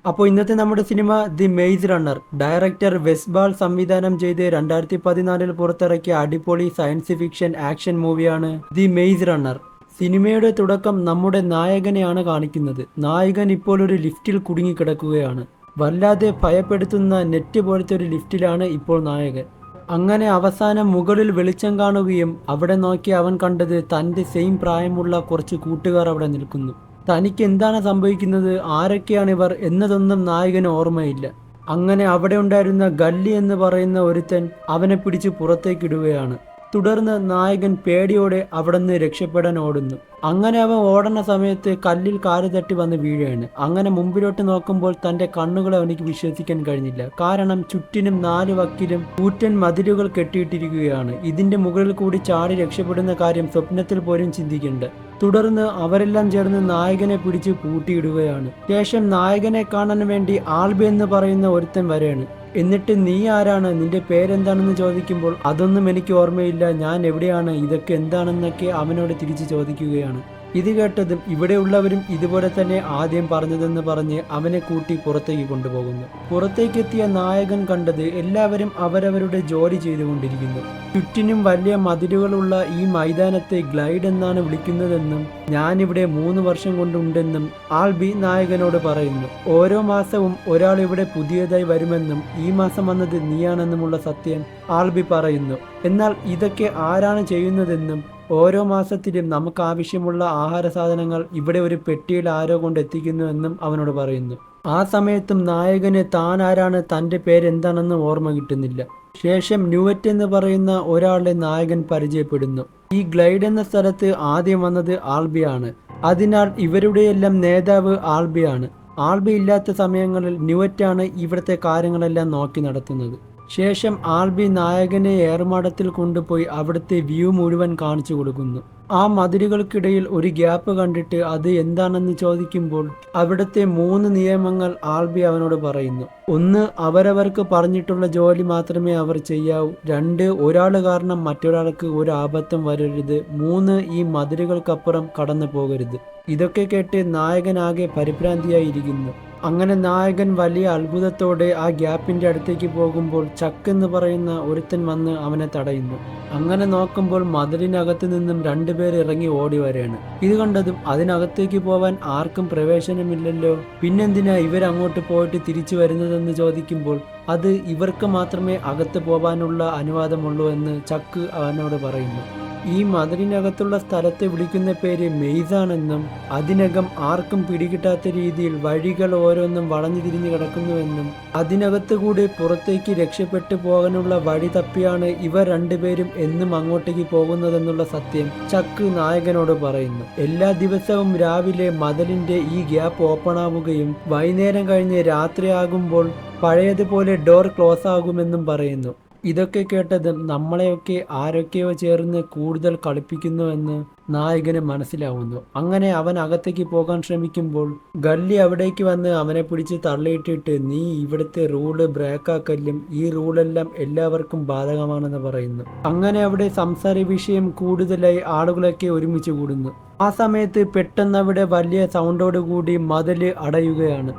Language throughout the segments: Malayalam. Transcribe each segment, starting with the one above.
അപ്പോൾ ഇന്നത്തെ നമ്മുടെ സിനിമ The Maze Runner. Director Wes Ball സംവിധാനം ചെയ്ത് 2014 പുറത്തിറക്കിയ അടിപൊളി സയൻസ് ഫിക്ഷൻ ആക്ഷൻ മൂവിയാണ് ദി മെയ്സ് റണ്ണർ. സിനിമയുടെ തുടക്കം നമ്മുടെ നായകനെയാണ് കാണിക്കുന്നത്. നായകൻ ഇപ്പോൾ ഒരു ലിഫ്റ്റിൽ കുടുങ്ങിക്കിടക്കുകയാണ്. വല്ലാതെ ഭയപ്പെടുത്തുന്ന നെറ്റ് പോലത്തെ ഒരു ലിഫ്റ്റിലാണ് ഇപ്പോൾ നായകൻ. അങ്ങനെ അവസാനം മുകളിൽ വെളിച്ചം കാണുകയും അവിടെ നോക്കി അവൻ കണ്ടത് തൻ്റെ സെയിം പ്രായമുള്ള കുറച്ച് കൂട്ടുകാർ അവിടെ നിൽക്കുന്നു. തനിക്ക് എന്താണ് സംഭവിക്കുന്നത്, ആരൊക്കെയാണിവർ എന്നതൊന്നും നായകന് ഓർമ്മയില്ല. അങ്ങനെ അവിടെ ഉണ്ടായിരുന്ന ഗല്ലി എന്ന് പറയുന്ന ഒരുത്തൻ അവനെ പിടിച്ച് പുറത്തേക്കിടുകയാണ്. തുടർന്ന് നായകൻ പേടിയോടെ അവിടെ നിന്ന് രക്ഷപ്പെടാൻ ഓടുന്നു. അങ്ങനെ അവൻ ഓടുന്ന സമയത്ത് കല്ലിൽ കാല് തട്ടി വന്ന് വീഴുകയാണ്. അങ്ങനെ മുമ്പിലോട്ട് നോക്കുമ്പോൾ തൻ്റെ കണ്ണുകളെ അവനിക്ക് വിശ്വസിക്കാൻ കഴിഞ്ഞില്ല. കാരണം ചുറ്റിനും 4 വക്കിലും കൂറ്റൻ മതിലുകൾ കെട്ടിയിട്ടിരിക്കുകയാണ്. ഇതിന്റെ മുകളിൽ കൂടി ചാടി രക്ഷപ്പെടുന്ന കാര്യം സ്വപ്നത്തിൽ പോലും ചിന്തിക്കേണ്ട. തുടർന്ന് അവരെല്ലാം ചേർന്ന് നായകനെ പിടിച്ച് പൂട്ടിയിടുകയാണ്. ശേഷം നായകനെ കാണാൻ വേണ്ടി ആൽബി എന്ന് പറയുന്ന ഒരുത്തൻ വരെയാണ്. എന്നിട്ട് നീ ആരാണ്, നിന്റെ പേരെന്താണെന്ന് ചോദിക്കുമ്പോൾ അതൊന്നും എനിക്ക് ഓർമ്മയില്ല, ഞാൻ എവിടെയാണ്, ഇതൊക്കെ എന്താണെന്നൊക്കെ അവനോട് തിരിച്ച് ചോദിക്കുകയാണ്. ഇത് കേട്ടതും ഇവിടെയുള്ളവരും ഇതുപോലെ തന്നെ ആദ്യം പറഞ്ഞതെന്ന് പറഞ്ഞ് അവനെ കൂട്ടി പുറത്തേക്ക് കൊണ്ടുപോകുന്നു. പുറത്തേക്കെത്തിയ നായകൻ കണ്ടത് എല്ലാവരും അവരവരുടെ ജോലി ചെയ്തുകൊണ്ടിരിക്കുന്നു. ചുറ്റിനും വലിയ മതിലുകളുള്ള ഈ മൈതാനത്തെ ഗ്ലൈഡ് എന്നാണ് വിളിക്കുന്നതെന്നും ഞാനിവിടെ 3 വർഷം കൊണ്ടുണ്ടെന്നും ആൽബി നായകനോട് പറയുന്നു. ഓരോ മാസവും ഒരാൾ ഇവിടെ പുതിയതായി വരുമെന്നും ഈ മാസം വന്നത് നീയാണെന്നുമുള്ള സത്യം ആൽബി പറയുന്നു. എന്നാൽ ഇതൊക്കെ ആരാണ് ചെയ്യുന്നതെന്നും ഓരോ മാസത്തിലും നമുക്ക് ആവശ്യമുള്ള ആഹാര സാധനങ്ങൾ ഇവിടെ ഒരു പെട്ടിയിൽ ആരോ കൊണ്ട് എത്തിക്കുന്നു എന്നും അവനോട് പറയുന്നു. ആ സമയത്തും നായകന് താൻ ആരാണ്, തൻ്റെ പേരെന്താണെന്ന് ഓർമ്മ കിട്ടുന്നില്ല. ശേഷം ന്യൂവറ്റ് എന്ന് പറയുന്ന ഒരാളെ നായകൻ പരിചയപ്പെടുന്നു. ഈ ഗ്ലൈഡ് എന്ന സ്ഥലത്ത് ആദ്യം വന്നത് ആൽബിയാണ്. അതിനാൽ ഇവരുടെയെല്ലാം നേതാവ് ആൽബിയാണ്. ആൽബി ഇല്ലാത്ത സമയങ്ങളിൽ ന്യൂവറ്റാണ് ഇവിടുത്തെ കാര്യങ്ങളെല്ലാം നോക്കി നടത്തുന്നത്. ശേഷം ആൽബി നായകനെ ഏർമാടത്തിൽ കൊണ്ടുപോയി അവിടുത്തെ വ്യൂ മുഴുവൻ കാണിച്ചു കൊടുക്കുന്നു. ആ മതിലുകൾക്കിടയിൽ ഒരു ഗ്യാപ്പ് കണ്ടിട്ട് അത് എന്താണെന്ന് ചോദിക്കുമ്പോൾ അവിടുത്തെ 3 നിയമങ്ങൾ ആൽബി അവനോട് പറയുന്നു. 1, അവരവർക്ക് പറഞ്ഞിട്ടുള്ള ജോലി മാത്രമേ അവർ ചെയ്യാവൂ. 2, ഒരാൾ കാരണം മറ്റൊരാൾക്ക് ഒരു ആപത്തും വരരുത്. 3, ഈ മതിലുകൾക്കപ്പുറം കടന്നു പോകരുത്. ഇതൊക്കെ കേട്ട് നായകൻ ആകെ പരിഭ്രാന്തിയായിരിക്കുന്നു. അങ്ങനെ നായകൻ വലിയ അത്ഭുതത്തോടെ ആ ഗ്യാപ്പിന്റെ അടുത്തേക്ക് പോകുമ്പോൾ ചക്ക് എന്ന് പറയുന്ന ഒരുത്തൻ വന്ന് അവനെ തടയുന്നു. അങ്ങനെ നോക്കുമ്പോൾ മതിലിനകത്ത് നിന്നും 2 പേർ ഇറങ്ങി ഓടി വരെയാണ്. ഇത് കണ്ടതും അതിനകത്തേക്ക് പോവാൻ ആർക്കും പ്രവേശനമില്ലല്ലോ, പിന്നെന്തിനാ ഇവരങ്ങോട്ട് പോയിട്ട് തിരിച്ചു വരുന്നതെന്ന് ചോദിക്കുമ്പോൾ അത് ഇവർക്ക് മാത്രമേ അകത്ത് പോവാനുള്ള അനുവാദമുള്ളൂ എന്ന് ചക്ക് അവനോട് പറയുന്നു. ഈ മതിലിനകത്തുള്ള സ്ഥലത്തെ വിളിക്കുന്ന പേര് മെയ്സാണെന്നും അതിനകം ആർക്കും പിടികിട്ടാത്ത രീതിയിൽ വഴികൾ ഓരോന്നും വളഞ്ഞു തിരിഞ്ഞു കിടക്കുന്നുവെന്നും അതിനകത്ത് കൂടി പുറത്തേക്ക് രക്ഷപ്പെട്ടു പോകാനുള്ള വഴി തപ്പിയാണ് ഇവർ 2 പേരും എന്നും അങ്ങോട്ടേക്ക് പോകുന്നതെന്നുള്ള സത്യം ചക്ക് നായകനോട് പറയുന്നു. എല്ലാ ദിവസവും രാവിലെ മതിലിന്റെ ഈ ഗ്യാപ്പ് ഓപ്പൺ ആവുകയും വൈകുന്നേരം കഴിഞ്ഞ് രാത്രിയാകുമ്പോൾ പഴയതുപോലെ ഡോർ ക്ലോസ് ആകുമെന്നും പറയുന്നു. ഇതൊക്കെ കേട്ടതും നമ്മളെയൊക്കെ ആരൊക്കെയോ ചേർന്ന് കൂടുതൽ കളിപ്പിക്കുന്നുവെന്ന് നായകന് മനസ്സിലാവുന്നു. അങ്ങനെ അവൻ അകത്തേക്ക് പോകാൻ ശ്രമിക്കുമ്പോൾ ഗല്ലി അവിടേക്ക് വന്ന് അവനെ പിടിച്ച് തള്ളിയിട്ടിട്ട് നീ ഇവിടുത്തെ റൂള് ബ്രേക്കാക്കല്ലും ഈ റൂളെല്ലാം എല്ലാവർക്കും ബാധകമാണെന്ന് പറയുന്നു. അങ്ങനെ അവിടെ സംസാര വിഷയം കൂടുതലായി ആളുകളൊക്കെ ഒരുമിച്ച് കൂടുന്നു. ആ സമയത്ത് പെട്ടെന്ന് അവിടെ വലിയ സൗണ്ടോടുകൂടി മതില് അടയുകയാണ്.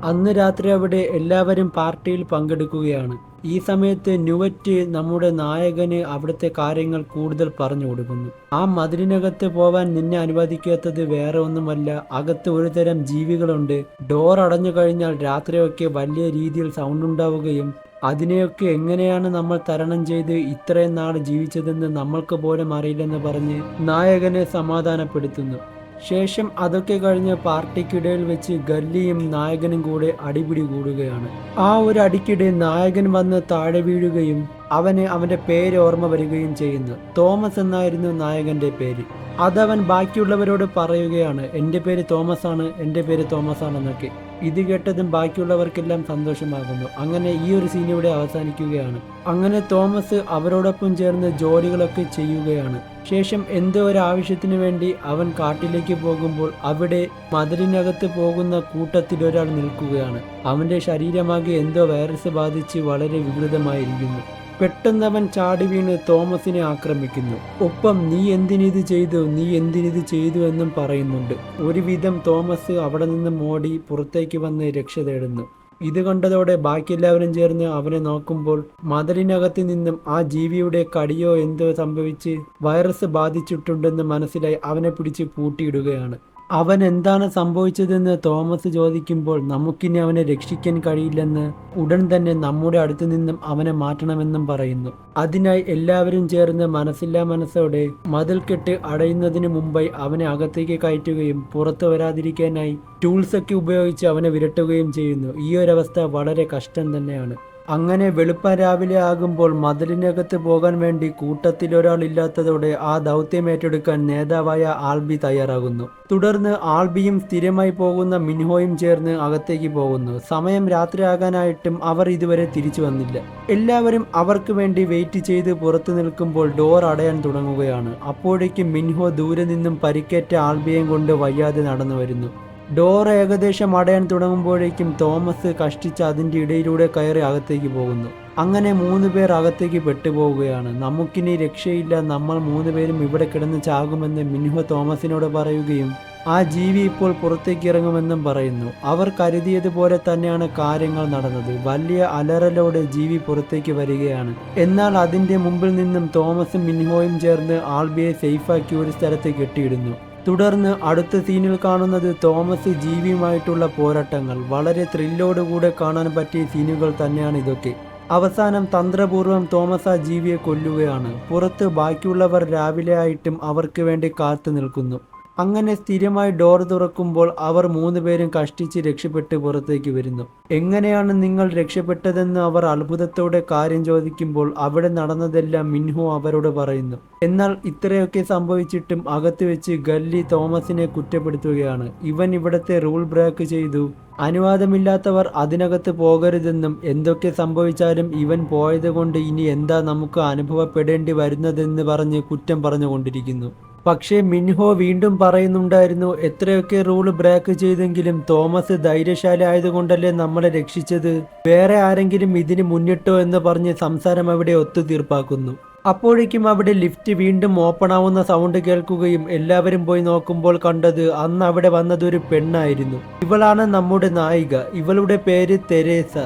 അന്ന് രാത്രി അവിടെ എല്ലാവരും പാർട്ടിയിൽ പങ്കെടുക്കുകയാണ്. ഈ സമയത്ത് ന്യൂവറ്റ് നമ്മുടെ നായകന് അവിടുത്തെ കാര്യങ്ങൾ കൂടുതൽ പറഞ്ഞു കൊടുക്കുന്നു. ആ മതിലിനകത്ത് പോവാൻ നിന്നെ അനുവദിക്കാത്തത് വേറെ ഒന്നുമല്ല, അകത്ത് ഒരു തരം ജീവികളുണ്ട്. ഡോർ അടഞ്ഞു കഴിഞ്ഞാൽ രാത്രിയൊക്കെ വലിയ രീതിയിൽ സൗണ്ട് ഉണ്ടാവുകയും അതിനെയൊക്കെ എങ്ങനെയാണ് നമ്മൾ തരണം ചെയ്ത് ഇത്രയും നാൾ ജീവിച്ചതെന്ന് നമ്മൾക്ക് പോലും അറിയില്ലെന്ന് പറഞ്ഞ് നായകനെ സമാധാനപ്പെടുത്തുന്നു. ശേഷം അതൊക്കെ കഴിഞ്ഞ് പാർട്ടിക്കിടയിൽ വെച്ച് ഗല്ലിയും നായകനും കൂടെ അടിപിടി കൂടുകയാണ്. ആ ഒരു അടിക്കിടെ നായകൻ വന്ന് താഴെ വീഴുകയും അവന് അവന്റെ പേര് ഓർമ്മ വരികയും ചെയ്യുന്നു. തോമസ് എന്നായിരുന്നു നായകന്റെ പേര്. അതവൻ ബാക്കിയുള്ളവരോട് പറയുകയാണ്, എൻ്റെ പേര് തോമസ് ആണ്, എൻ്റെ പേര് തോമസ് ആണെന്നൊക്കെ. ഇത് കേട്ടതും ബാക്കിയുള്ളവർക്കെല്ലാം സന്തോഷമാകുന്നു. അങ്ങനെ ഈ ഒരു സീൻ ഇവിടെ അവസാനിക്കുകയാണ്. അങ്ങനെ തോമസ് അവരോടൊപ്പം ചേർന്ന് ജോലികളൊക്കെ ചെയ്യുകയാണ്. ശേഷം എന്തോ ഒരു ആവശ്യത്തിന് വേണ്ടി അവൻ കാട്ടിലേക്ക് പോകുമ്പോൾ അവിടെ മതിലിനകത്ത് പോകുന്ന കൂട്ടത്തിൽ ഒരാൾ നിൽക്കുകയാണ്. അവന്റെ ശരീരമാകെ എന്തോ വൈറസ് ബാധിച്ച് വളരെ വികൃതമായിരിക്കുന്നു. പെട്ടെന്ന് അവൻ ചാടി വീണ് തോമസിനെ ആക്രമിക്കുന്നു. ഒപ്പം നീ എന്തിനിത് ചെയ്തു, നീ എന്തിനിത് ചെയ്തു എന്നും പറയുന്നുണ്ട്. ഒരുവിധം തോമസ് അവിടെ നിന്ന് ഓടി പുറത്തേക്ക് വന്ന് രക്ഷ തേടുന്നു. ഇത് കണ്ടതോടെ ബാക്കിയെല്ലാവരും ചേർന്ന് അവനെ നോക്കുമ്പോൾ മതിലിനകത്ത് നിന്നും ആ ജീവിയുടെ കടിയോ എന്തോ സംഭവിച്ച് വൈറസ് ബാധിച്ചിട്ടുണ്ടെന്ന് മനസ്സിലായി അവനെ പിടിച്ച് പൂട്ടിയിടുകയാണ്. അവൻ എന്താണ് സംഭവിച്ചതെന്ന് തോമസ് ചോദിക്കുമ്പോൾ നമുക്കിനി അവനെ രക്ഷിക്കാൻ കഴിയില്ലെന്ന്, ഉടൻ തന്നെ നമ്മുടെ അടുത്തു നിന്നും അവനെ മാറ്റണമെന്നും പറയുന്നു. അതിനായി എല്ലാവരും ചേർന്ന് മനസ്സില്ലാ മനസ്സോടെ മതിൽക്കെട്ട് അടയുന്നതിന് മുമ്പായി അവനെ അകത്തേക്ക് കയറ്റുകയും പുറത്തു വരാതിരിക്കാനായി ടൂൾസൊക്കെ ഉപയോഗിച്ച് അവനെ വിരട്ടുകയും ചെയ്യുന്നു. ഈ ഒരവസ്ഥ വളരെ കഷ്ടം തന്നെയാണ്. അങ്ങനെ വെളുപ്പം രാവിലെ ആകുമ്പോൾ മതിലിനകത്ത് പോകാൻ വേണ്ടി കൂട്ടത്തിലൊരാളില്ലാത്തതോടെ ആ ദൗത്യം ഏറ്റെടുക്കാൻ നേതാവായ ആൽബി തയ്യാറാകുന്നു. തുടർന്ന് ആൽബിയും സ്ഥിരമായി പോകുന്ന മിൻഹോയും ചേർന്ന് അകത്തേക്ക് പോകുന്നു. സമയം രാത്രിയാകാനായിട്ടും അവർ ഇതുവരെ തിരിച്ചു വന്നില്ല. എല്ലാവരും അവർക്ക് വേണ്ടി വെയിറ്റ് ചെയ്ത് പുറത്തു നിൽക്കുമ്പോൾ ഡോർ അടയാൻ തുടങ്ങുകയാണ്. അപ്പോഴേക്കും മിൻഹോ ദൂരെ നിന്നും പരിക്കേറ്റ ആൽബിയെയും കൊണ്ട് വയ്യാതെ നടന്നു വരുന്നു. ഡോർ ഏകദേശം അടയാൻ തുടങ്ങുമ്പോഴേക്കും തോമസ് കഷ്ടിച്ച് അതിൻ്റെ ഇടയിലൂടെ കയറി അകത്തേക്ക് പോകുന്നു. അങ്ങനെ 3 പേർ അകത്തേക്ക് പെട്ടുപോവുകയാണ്. നമുക്കിനി രക്ഷയില്ല, നമ്മൾ 3 പേരും ഇവിടെ കിടന്ന് ചാകുമെന്ന് മിൻഹോ തോമസിനോട് പറയുകയും ആ ജീവി ഇപ്പോൾ പുറത്തേക്ക് ഇറങ്ങുമെന്നും പറയുന്നു. അവർ കരുതിയതുപോലെ തന്നെയാണ് കാര്യങ്ങൾ നടന്നത്. വലിയ അലറലോടെ ജീവി പുറത്തേക്ക് വരികയാണ്. എന്നാൽ അതിൻ്റെ മുമ്പിൽ നിന്നും തോമസും മിൻഹോയും ചേർന്ന് ആൽബിയെ സേഫാക്കി ഒരു സ്ഥലത്ത് കെട്ടിയിടുന്നു. തുടർന്ന് അടുത്ത സീനിൽ കാണുന്നത് തോമസ് ജീവിയുമായിട്ടുള്ള പോരാട്ടങ്ങൾ. വളരെ ത്രില്ലോടുകൂടെ കാണാൻ പറ്റിയ സീനുകൾ തന്നെയാണ് ഇതൊക്കെ. അവസാനം തന്ത്രപൂർവ്വം തോമസ് ആ ജീവിയെ കൊല്ലുകയാണ്. പുറത്ത് ബാക്കിയുള്ളവർ രാവിലെ ആയിട്ടും അവർക്ക് വേണ്ടി കാത്തു നിൽക്കുന്നു. അങ്ങനെ സ്ഥിരമായി ഡോർ തുറക്കുമ്പോൾ അവർ 3 പേരും കഷ്ടിച്ച് രക്ഷപ്പെട്ട് പുറത്തേക്ക് വരുന്നു. എങ്ങനെയാണ് നിങ്ങൾ രക്ഷപ്പെട്ടതെന്ന് അവർ അത്ഭുതത്തോടെ കാര്യം ചോദിക്കുമ്പോൾ അവിടെ നടന്നതെല്ലാം മിൻഹോ അവരോട് പറയുന്നു. എന്നാൽ ഇത്രയൊക്കെ സംഭവിച്ചിട്ടും അകത്ത് വെച്ച് ഗല്ലി തോമസിനെ കുറ്റപ്പെടുത്തുകയാണ്. ഇവൻ ഇവിടത്തെ റൂൾ ബ്രേക്ക് ചെയ്തു, അനുവാദമില്ലാത്തവർ അതിനകത്ത് പോകരുതെന്നും എന്തൊക്കെ സംഭവിച്ചാലും ഇവൻ പോയത് കൊണ്ട് ഇനി എന്താ നമുക്ക് അനുഭവപ്പെടേണ്ടി വരുന്നതെന്ന് പറഞ്ഞ് കുറ്റം പറഞ്ഞുകൊണ്ടിരിക്കുന്നു. പക്ഷേ മിൻഹോ വീണ്ടും പറയുന്നുണ്ടായിരുന്നു, എത്രയൊക്കെ റൂൾ ബ്രേക്ക് ചെയ്തെങ്കിലും തോമസ് ധൈര്യശാലി ആയതുകൊണ്ടല്ലേ നമ്മളെ രക്ഷിച്ചത്, വേറെ ആരെങ്കിലും ഇതിന് മുന്നിട്ടോ എന്ന് പറഞ്ഞ് സംസാരം അവിടെ ഒത്തുതീർപ്പാക്കുന്നു. അപ്പോഴേക്കും അവിടെ ലിഫ്റ്റ് വീണ്ടും ഓപ്പൺ ആവുന്ന സൗണ്ട് കേൾക്കുകയും എല്ലാവരും പോയി നോക്കുമ്പോൾ കണ്ടത് അന്ന് അവിടെ വന്നതൊരു പെണ്ണായിരുന്നു. ഇവളാണ് നമ്മുടെ നായിക. ഇവളുടെ പേര് തെരേസ.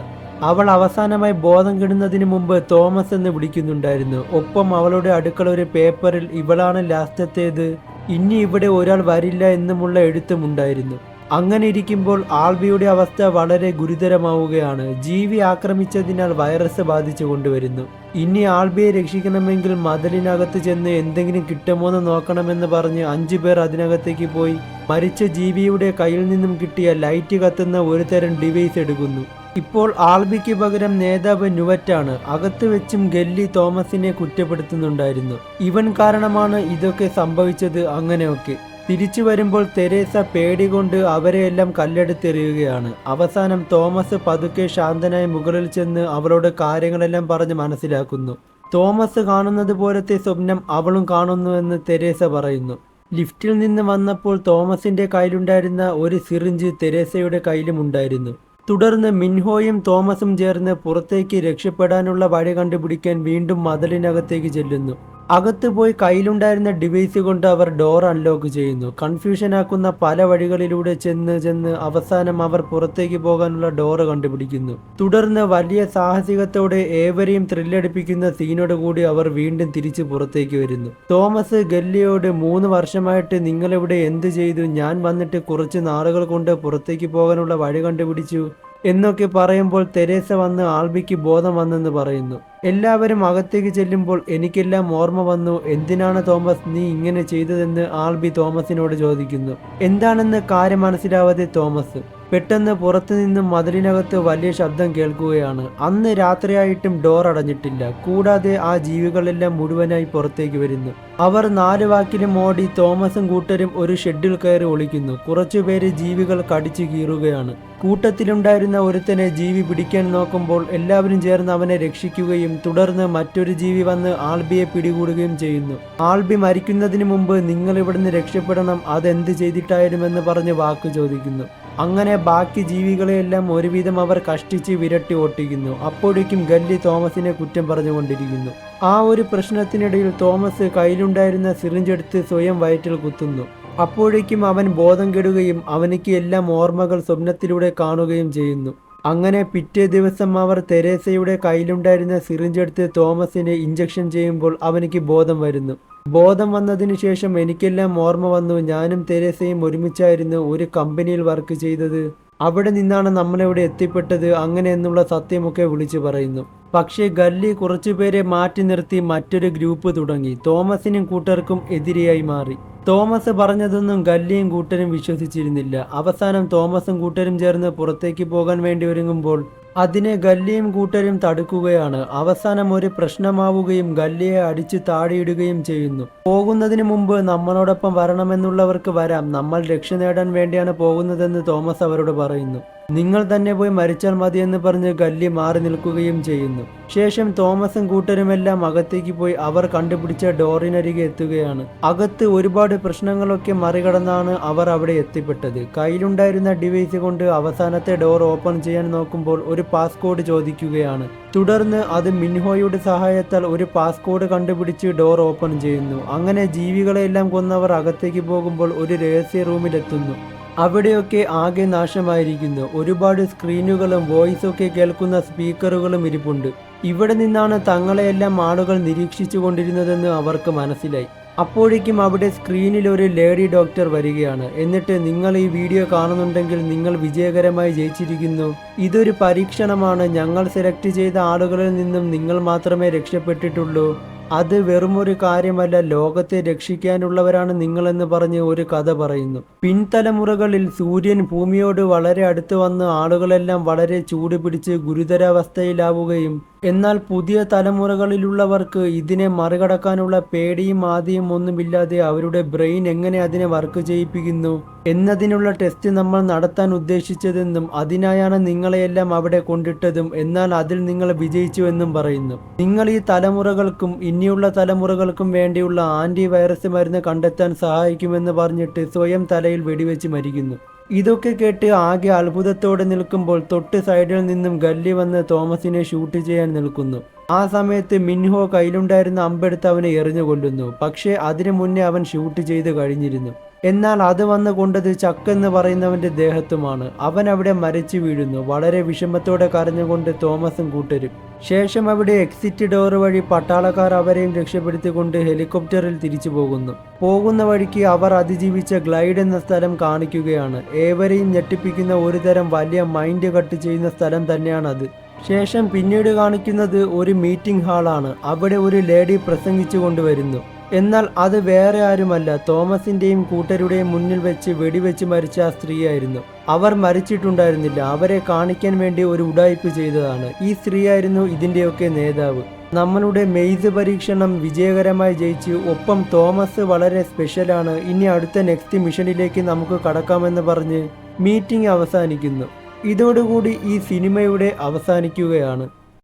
അവൾ അവസാനമായി ബോധം കെടുന്നതിന് മുമ്പ് തോമസ് എന്ന് വിളിക്കുന്നുണ്ടായിരുന്നു. ഒപ്പം അവളുടെ അടുക്കള ഒരു പേപ്പറിൽ ഇവളാണ് ലാസ്റ്റത്തേത്, ഇനി ഇവിടെ ഒരാൾ വരില്ല എന്നുമുള്ള എഴുത്തുമുണ്ടായിരുന്നു. അങ്ങനെ ഇരിക്കുമ്പോൾ ആൽബിയുടെ അവസ്ഥ വളരെ ഗുരുതരമാവുകയാണ്. ജീവി ആക്രമിച്ചതിനാൽ വൈറസ് ബാധിച്ചു കൊണ്ടുവരുന്നു. ഇനി ആൽബിയെ രക്ഷിക്കണമെങ്കിൽ മതിലിനകത്ത് ചെന്ന് എന്തെങ്കിലും കിട്ടുമോന്ന് നോക്കണമെന്ന് പറഞ്ഞ് 5 പേർ അതിനകത്തേക്ക് പോയി മരിച്ച ജീവിയുടെ കയ്യിൽ നിന്നും കിട്ടിയ ലൈറ്റ് കത്തുന്ന ഒരു തരം ഡിവൈസ് എടുക്കുന്നു. ഇപ്പോൾ ആൽബിക്ക് പകരം നേതാവ് നുവറ്റാണ്. അകത്ത് വെച്ചും ഗല്ലി തോമസിനെ കുറ്റപ്പെടുത്തുന്നുണ്ടായിരുന്നു. ഇവൻ കാരണമാണ് ഇതൊക്കെ സംഭവിച്ചത്. അങ്ങനെയൊക്കെ തിരിച്ചു വരുമ്പോൾ തെരേസ പേടികൊണ്ട് അവരെയെല്ലാം കല്ലെടുത്തെറിയുകയാണ്. അവസാനം തോമസ് പതുക്കെ ശാന്തനായി മുകളിൽ ചെന്ന് അവളോട് കാര്യങ്ങളെല്ലാം പറഞ്ഞ് മനസ്സിലാക്കുന്നു. തോമസ് കാണുന്നത് പോലത്തെ സ്വപ്നം അവളും കാണുന്നുവെന്ന് തെരേസ പറയുന്നു. ലിഫ്റ്റിൽ നിന്ന് വന്നപ്പോൾ തോമസിന്റെ കയ്യിലുണ്ടായിരുന്ന ഒരു സിറിഞ്ച് തെരേസയുടെ കയ്യിലും ഉണ്ടായിരുന്നു. തുടർന്ന് മിൻഹോയും തോമസും ചേർന്ന് പുറത്തേക്ക് രക്ഷപ്പെടാനുള്ള വഴി കണ്ടുപിടിക്കാൻ വീണ്ടും മതിലിനകത്തേക്ക് ചെല്ലുന്നു. അകത്ത് പോയി കയ്യിലുണ്ടായിരുന്ന ഡിവൈസ് കൊണ്ട് അവർ ഡോർ അൺലോക്ക് ചെയ്യുന്നു. കൺഫ്യൂഷനാക്കുന്ന പല വഴികളിലൂടെ ചെന്ന് അവസാനം അവർ പുറത്തേക്ക് പോകാനുള്ള ഡോറ് കണ്ടുപിടിക്കുന്നു. തുടർന്ന് വലിയ സാഹസികത്തോടെ ഏവരെയും ത്രില്ലടിപ്പിക്കുന്ന സീനോട് കൂടി അവർ വീണ്ടും തിരിച്ച് പുറത്തേക്ക് വരുന്നു. തോമസ് ഗല്ലിയോട് 3 വർഷമായിട്ട് നിങ്ങളിവിടെ എന്ത് ചെയ്തു, ഞാൻ വന്നിട്ട് കുറച്ച് നാളുകൾ കൊണ്ട് പുറത്തേക്ക് പോകാനുള്ള വഴി കണ്ടുപിടിച്ചു എന്നൊക്കെ പറയുമ്പോൾ തെരേസ വന്ന് ആൽബിക്ക് ബോധം വന്നെന്ന് പറയുന്നു. എല്ലാവരും അകത്തേക്ക് ചെല്ലുമ്പോൾ എനിക്കെല്ലാം ഓർമ്മ വന്നു, എന്തിനാണ് തോമസ് നീ ഇങ്ങനെ ചെയ്തതെന്ന് ആൽബി തോമസിനോട് ചോദിക്കുന്നു. എന്താണെന്ന് കാര്യം മനസ്സിലാവാതെ തോമസ് പെട്ടെന്ന് പുറത്തു നിന്നും മതിലിനകത്ത് വലിയ ശബ്ദം കേൾക്കുകയാണ്. അന്ന് രാത്രിയായിട്ടും ഡോർ അടഞ്ഞിട്ടില്ല. കൂടാതെ ആ ജീവികളെല്ലാം മുഴുവനായി പുറത്തേക്ക് വരുന്നു. അവർ 4 വാക്കിലും ഓടി തോമസും കൂട്ടരും ഒരു ഷെഡിൽ കയറി ഒളിക്കുന്നു. കുറച്ചുപേര് ജീവികൾ കടിച്ചു കീറുകയാണ്. കൂട്ടത്തിലുണ്ടായിരുന്ന ഒരുത്തനെ ജീവി പിടിക്കാൻ നോക്കുമ്പോൾ എല്ലാവരും ചേർന്ന് അവനെ രക്ഷിക്കുകയും തുടർന്ന് മറ്റൊരു ജീവി വന്ന് ആൽബിയെ പിടികൂടുകയും ചെയ്യുന്നു. ആൽബി മരിക്കുന്നതിന് മുമ്പ് നിങ്ങൾ ഇവിടുന്ന് രക്ഷപ്പെടണം, അതെന്ത് ചെയ്തിട്ടായിരുമെന്ന് പറഞ്ഞ് വാക്ക് ചോദിക്കുന്നു. അങ്ങനെ ബാക്കി ജീവികളെയെല്ലാം ഒരുവിധം അവർ കഷ്ടിച്ച് വിരട്ടി ഓട്ടിക്കുന്നു. അപ്പോഴേക്കും ഗല്ലി തോമസിനെ കുറ്റം പറഞ്ഞുകൊണ്ടിരിക്കുന്നു. ആ ഒരു പ്രശ്നത്തിനിടയിൽ തോമസ് കയ്യിലുണ്ടായിരുന്ന സിറിഞ്ചെടുത്ത് സ്വയം വയറ്റിൽ കുത്തുന്നു. അപ്പോഴേക്കും അവൻ ബോധം കെടുകയും അവനിക്ക് എല്ലാം ഓർമ്മകൾ സ്വപ്നത്തിലൂടെ കാണുകയും ചെയ്യുന്നു. അങ്ങനെ പിറ്റേ ദിവസം അവർ തെരേസയുടെ കയ്യിലുണ്ടായിരുന്ന സിറിഞ്ചെടുത്ത് തോമസിനെ ഇഞ്ചക്ഷൻ ചെയ്യുമ്പോൾ അവനിക്ക് ബോധം വരുന്നു. ബോധം വന്നതിന് ശേഷം എനിക്കെല്ലാം ഓർമ്മ വന്നു, ഞാനും തെരേസയും ഒരുമിച്ചായിരുന്നു ഒരു കമ്പനിയിൽ വർക്ക് ചെയ്തത്, അവിടെ നിന്നാണ് നമ്മളിവിടെ എത്തിപ്പെട്ടത്, അങ്ങനെ എന്നുള്ള സത്യമൊക്കെ വിളിച്ചു പറയുന്നു. പക്ഷേ ഗല്ലി കുറച്ചുപേരെ മാറ്റി നിർത്തി മറ്റൊരു ഗ്രൂപ്പ് തുടങ്ങി. തോമസിനും കൂട്ടർക്കും എതിരെയായി മാറി. തോമസ് പറഞ്ഞതൊന്നും ഗല്ലിയും കൂട്ടരും വിശ്വസിച്ചിരുന്നില്ല. അവസാനം തോമസും കൂട്ടരും ചേർന്ന് പുറത്തേക്ക് പോകാൻ വേണ്ടി ഒരുങ്ങുമ്പോൾ അതിനെ ഗല്ലിയും കൂട്ടരും തടുക്കുകയാണ്. അവസാനം ഒരു പ്രശ്നമാവുകയും ഗല്ലിയെ അടിച്ച് താഴെയിടുകയും ചെയ്യുന്നു. പോകുന്നതിന് മുമ്പ് നമ്മളോടൊപ്പം വരണമെന്നുള്ളവർക്ക് വരാം, നമ്മൾ രക്ഷ നേടാൻ വേണ്ടിയാണ് പോകുന്നതെന്ന് തോമസ് അവരോട് പറയുന്നു. നിങ്ങൾ തന്നെ പോയി മരിച്ചാൽ മതിയെന്ന് പറഞ്ഞ് ഗല്ലി മാറി നിൽക്കുകയും ചെയ്യുന്നു. ശേഷം തോമസും കൂട്ടരുമെല്ലാം അകത്തേക്ക് പോയി അവർ കണ്ടുപിടിച്ച ഡോറിനരികെ എത്തുകയാണ്. അകത്ത് ഒരുപാട് പ്രശ്നങ്ങളൊക്കെ മറികടന്നാണ് അവർ അവിടെ എത്തിപ്പെട്ടത്. കയ്യിലുണ്ടായിരുന്ന ഡിവൈസ് കൊണ്ട് അവസാനത്തെ ഡോർ ഓപ്പൺ ചെയ്യാൻ നോക്കുമ്പോൾ ഒരു പാസ്കോഡ് ചോദിക്കുകയാണ്. തുടർന്ന് അത് മിൻഹോയുടെ സഹായത്താൽ ഒരു പാസ്കോഡ് കണ്ടുപിടിച്ച് ഡോർ ഓപ്പൺ ചെയ്യുന്നു. അങ്ങനെ ജീവികളെല്ലാം കൊന്നവർ അകത്തേക്ക് പോകുമ്പോൾ ഒരു രഹസ്യ റൂമിലെത്തുന്നു. അവിടെയൊക്കെ ആകെ നാശമായിരിക്കുന്നു. ഒരുപാട് സ്ക്രീനുകളും വോയിസൊക്കെ കേൾക്കുന്ന സ്പീക്കറുകളും ഇരിപ്പുണ്ട്. ഇവിടെ നിന്നാണ് തങ്ങളെയെല്ലാം ആളുകൾ നിരീക്ഷിച്ചു കൊണ്ടിരുന്നതെന്ന് അവർക്ക് മനസ്സിലായി. അപ്പോഴേക്കും അവിടെ സ്ക്രീനിൽ ഒരു ലേഡി ഡോക്ടർ വരികയാണ്. എന്നിട്ട് നിങ്ങൾ ഈ വീഡിയോ കാണുന്നുണ്ടെങ്കിൽ നിങ്ങൾ വിജയകരമായി ജയിച്ചിരിക്കുന്നു. ഇതൊരു പരീക്ഷണമാണ്. ഞങ്ങൾ സെലക്ട് ചെയ്ത ആളുകളിൽ നിന്നും നിങ്ങൾ മാത്രമേ രക്ഷപ്പെട്ടിട്ടുള്ളൂ. അത് വെറുമൊരു കാര്യമല്ല, ലോകത്തെ രക്ഷിക്കാനുള്ളവരാണ് നിങ്ങളെന്ന് പറഞ്ഞ് ഒരു കഥ പറയുന്നു. പിൻതലമുറകളിൽ സൂര്യൻ ഭൂമിയോട് വളരെ അടുത്ത് വന്ന് ആളുകളെല്ലാം വളരെ ചൂട് പിടിച്ച് ഗുരുതരാവസ്ഥയിലാവുകയും എന്നാൽ പുതിയ തലമുറകളിലുള്ളവർക്ക് ഇതിനെ മറികടക്കാനുള്ള പേടിയും ആദിയും ഒന്നുമില്ലാതെ അവരുടെ ബ്രെയിൻ എങ്ങനെ അതിനെ വർക്ക് ചെയ്യിപ്പിക്കുന്നു എന്നതിനുള്ള ടെസ്റ്റ് നമ്മൾ നടത്താൻ ഉദ്ദേശിച്ചതെന്നും അതിനായാണ് നിങ്ങളെയെല്ലാം അവിടെ കൊണ്ടിട്ടതും, എന്നാൽ അതിൽ നിങ്ങൾ വിജയിച്ചു എന്നും പറയുന്നു. നിങ്ങൾ ഈ തലമുറകൾക്കും ഇനിയുള്ള തലമുറകൾക്കും വേണ്ടിയുള്ള ആന്റി വൈറസ് മരുന്ന് കണ്ടെത്താൻ സഹായിക്കുമെന്ന് പറഞ്ഞിട്ട് സ്വയം തലയിൽ വെടിവെച്ച് മരിക്കുന്നു. ഇതൊക്കെ കേട്ട് ആകെ അത്ഭുതത്തോടെ നിൽക്കുമ്പോൾ തൊട്ട് സൈഡിൽ നിന്നും ഗല്ലി വന്ന് തോമസിനെ ഷൂട്ട് ചെയ്യാൻ നിൽക്കുന്നു. ആ സമയത്ത് മിൻഹോ കയ്യിലുണ്ടായിരുന്ന അമ്പെടുത്ത് അവനെ എറിഞ്ഞു കൊല്ലുന്നു. പക്ഷേ അതിനു മുന്നേ അവൻ ഷൂട്ട് ചെയ്ത് കഴിഞ്ഞിരുന്നു. എന്നാൽ അത് വന്ന് കൊണ്ടത് ചക്കെന്ന് പറയുന്നവന്റെ ദേഹത്തുമാണ്. അവൻ അവിടെ മരിച്ചു വീഴുന്നു. വളരെ വിഷമത്തോടെ കരഞ്ഞുകൊണ്ട് തോമസും കൂട്ടരും. ശേഷം അവിടെ എക്സിറ്റ് ഡോർ വഴി പട്ടാളക്കാർ അവരെയും രക്ഷപ്പെടുത്തിക്കൊണ്ട് ഹെലികോപ്റ്ററിൽ തിരിച്ചു പോകുന്ന വഴിക്ക് അവർ അതിജീവിച്ച ഗ്ലൈഡ് എന്ന സ്ഥലം കാണിക്കുകയാണ്. ഏവരെയും ഞെട്ടിപ്പിക്കുന്ന ഒരു തരം വലിയ മൈൻഡ് കട്ട് ചെയ്യുന്ന സ്ഥലം തന്നെയാണത്. ശേഷം പിന്നീട് കാണിക്കുന്നത് ഒരു മീറ്റിംഗ് ഹാളാണ്. അവിടെ ഒരു ലേഡി പ്രസംഗിച്ചു കൊണ്ടുവരുന്നു. എന്നാൽ അത് വേറെ ആരുമല്ല, തോമസിന്റെയും കൂട്ടരുടെയും മുന്നിൽ വെച്ച് വെടിവെച്ച് മരിച്ച ആ സ്ത്രീയായിരുന്നു. അവർ മരിച്ചിട്ടുണ്ടായിരുന്നില്ല, അവരെ കാണിക്കാൻ വേണ്ടി ഒരു ഉഡായിപ്പ് ചെയ്തതാണ്. ഈ സ്ത്രീയായിരുന്നു ഇതിൻ്റെയൊക്കെ നേതാവ്. നമ്മളുടെ മെയ്സ് പരീക്ഷണം വിജയകരമായി ജയിച്ചു. ഒപ്പം തോമസ് വളരെ സ്പെഷ്യലാണ്. ഇനി അടുത്ത നെക്സ്റ്റ് മിഷനിലേക്ക് നമുക്ക് കടക്കാമെന്ന് പറഞ്ഞ് മീറ്റിംഗ് അവസാനിക്കുന്നു. ഇതോടുകൂടി ഈ സിനിമയുടെ അവസാനിക്കുകയാണ്.